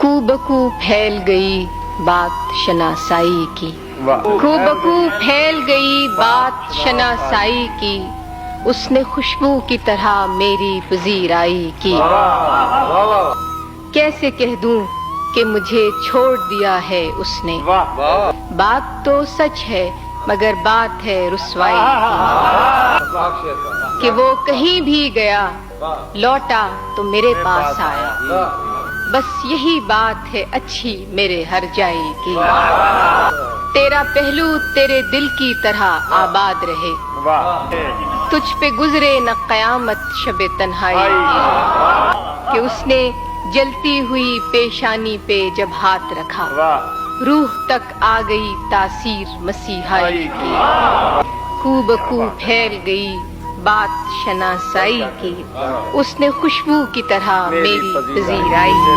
کو بکو پھیل گئی بات شناسائی کی، کو بکو پھیل گئی بات شناسائی کی، اس نے خوشبو کی طرح میری پذیرائی کی۔ کیسے کہہ دوں کہ مجھے چھوڑ دیا ہے اس نے، بات تو سچ ہے مگر بات ہے رسوائی کی، کہ وہ کہیں بھی گیا لوٹا تو میرے پاس آیا، بس یہی بات ہے اچھی میرے ہر جائی کی۔ تیرا پہلو تیرے دل کی طرح آباد رہے، تجھ پہ گزرے نہ قیامت شب تنہائی کی، کہ اس نے جلتی ہوئی پیشانی پہ جب ہاتھ رکھا، روح تک آ گئی تاثیر مسیحائی کی۔ کو بکو پھیل گئی بات شناسائی کی، اس نے خوشبو کی طرح میری پذیرائی کی۔